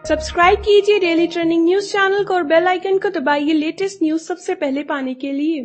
Subscribe कीजिए daily trending news channel को और बेल आइकन को दबाइए लेटेस्ट न्यूज सबसे पहले पाने के लिए।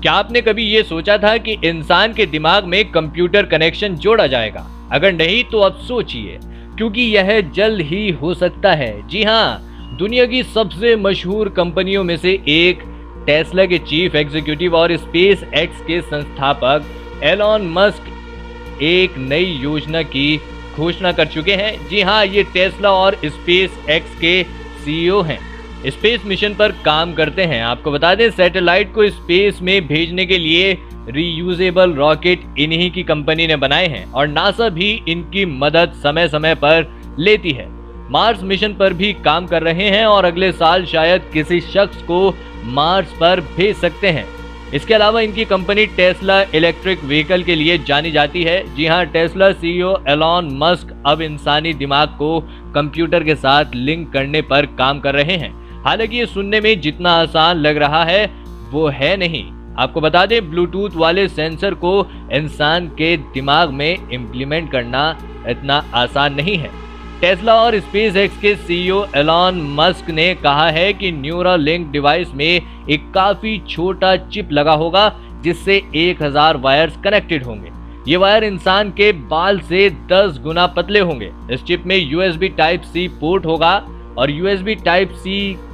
क्या आपने कभी ये सोचा था कि इंसान के दिमाग में कंप्यूटर कनेक्शन जोड़ा जाएगा? अगर नहीं तो अब सोचिए, क्योंकि यह जल्द ही हो सकता है। जी हाँ, दुनिया की सबसे मशहूर कंपनियों में से एक टेस्ला के चीफ एग्जीक्यूटिव और स्पेस एक्स के संस्थापक एलॉन मस्क एक नई योजना की घोषणा कर चुके हैं। जी हाँ, ये टेस्ला और स्पेस एक्स के सीईओ हैं। स्पेस मिशन पर काम करते हैं। आपको बता दें, सैटेलाइट को स्पेस में भेजने के लिए रीयूजेबल रॉकेट इन्हीं की कंपनी ने बनाए हैं और नासा भी इनकी मदद समय समय पर लेती है। मार्स मिशन पर भी काम कर रहे हैं और अगले साल शायद किसी शख्स को मार्स पर भेज सकते हैं। इसके अलावा इनकी कंपनी टेस्ला इलेक्ट्रिक व्हीकल के लिए जानी जाती है। जी हाँ, टेस्ला सीईओ एलॉन मस्क अब इंसानी दिमाग को कंप्यूटर के साथ लिंक करने पर काम कर रहे हैं। हालांकि ये सुनने में जितना आसान लग रहा है वो है नहीं। आपको बता दें, ब्लूटूथ वाले सेंसर को इंसान के दिमाग में इम्प्लीमेंट करना इतना आसान नहीं है। टेस्ला और स्पेस एक्स के सीईओ एलॉन मस्क ने कहा है कि न्यूरल लिंक डिवाइस में एक काफी छोटा चिप लगा होगा जिससे 1000 वायर्स कनेक्टेड होंगे। ये वायर इंसान के बाल से 10 गुना पतले होंगे। इस चिप में USB Type-C पोर्ट होगा और USB Type-C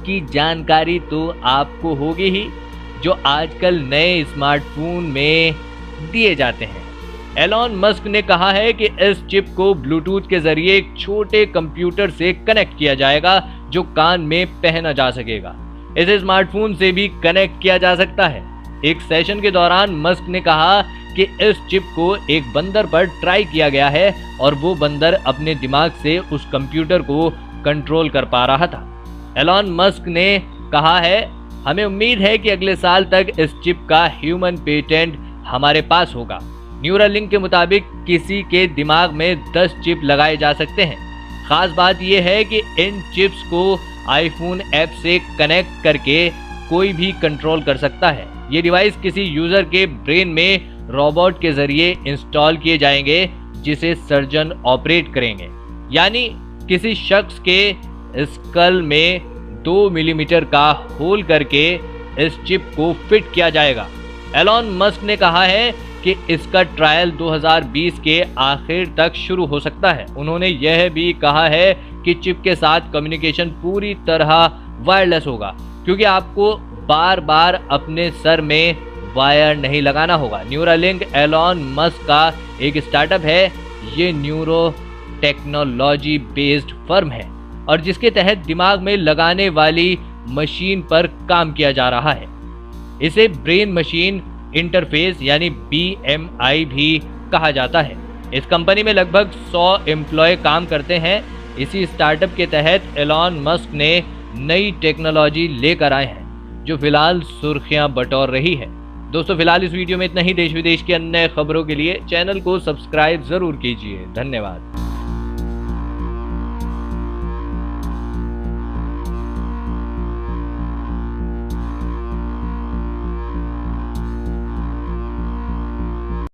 की जानकारी तो आपको होगी ही, जो आजकल नए स्मार्टफोन में दिए जाते हैं। एलॉन मस्क ने कहा है कि इस चिप को ब्लूटूथ के जरिए एक छोटे कंप्यूटर से कनेक्ट किया जाएगा जो कान में पहना जा सकेगा। इसे स्मार्टफोन से भी कनेक्ट किया जा सकता है। एक सेशन के दौरान मस्क ने कहा कि इस चिप को एक बंदर पर ट्राई किया गया है और वो बंदर अपने दिमाग से उस कंप्यूटर को कंट्रोल कर पा रहा था। एलॉन मस्क ने कहा है, हमें उम्मीद है कि अगले साल तक इस चिप का ह्यूमन पेटेंट हमारे पास होगा। न्यूरल लिंक के मुताबिक किसी के दिमाग में 10 चिप लगाए जा सकते हैं। खास बात यह है कि इन चिप्स को आईफोन ऐप से कनेक्ट करके कोई भी कंट्रोल कर सकता है। ये डिवाइस किसी यूजर के ब्रेन में रोबोट के जरिए इंस्टॉल किए जाएंगे जिसे सर्जन ऑपरेट करेंगे। यानी किसी शख्स के स्कल में 2 मिलीमीटर का होल करके इस चिप को फिट किया जाएगा। एलॉन मस्क ने कहा है कि इसका ट्रायल 2020 के आखिर तक शुरू हो सकता है। उन्होंने यह भी कहा है कि चिप के साथ कम्युनिकेशन पूरी तरह वायरलेस होगा, क्योंकि आपको बार बार अपने सर में वायर नहीं लगाना होगा। न्यूरालिंक एलॉन मस्क का एक स्टार्टअप है। ये न्यूरो टेक्नोलॉजी बेस्ड फर्म है और जिसके तहत दिमाग में लगाने वाली मशीन पर काम किया जा रहा है। इसे ब्रेन मशीन इंटरफेस यानी BMI भी कहा जाता है। इस कंपनी में लगभग 100 एम्प्लॉय काम करते हैं। इसी स्टार्टअप के तहत एलॉन मस्क ने नई टेक्नोलॉजी लेकर आए हैं जो फिलहाल सुर्खियां बटोर रही है। दोस्तों, फिलहाल इस वीडियो में इतना ही। देश विदेश की अन्य खबरों के लिए चैनल को सब्सक्राइब जरूर कीजिए। धन्यवाद।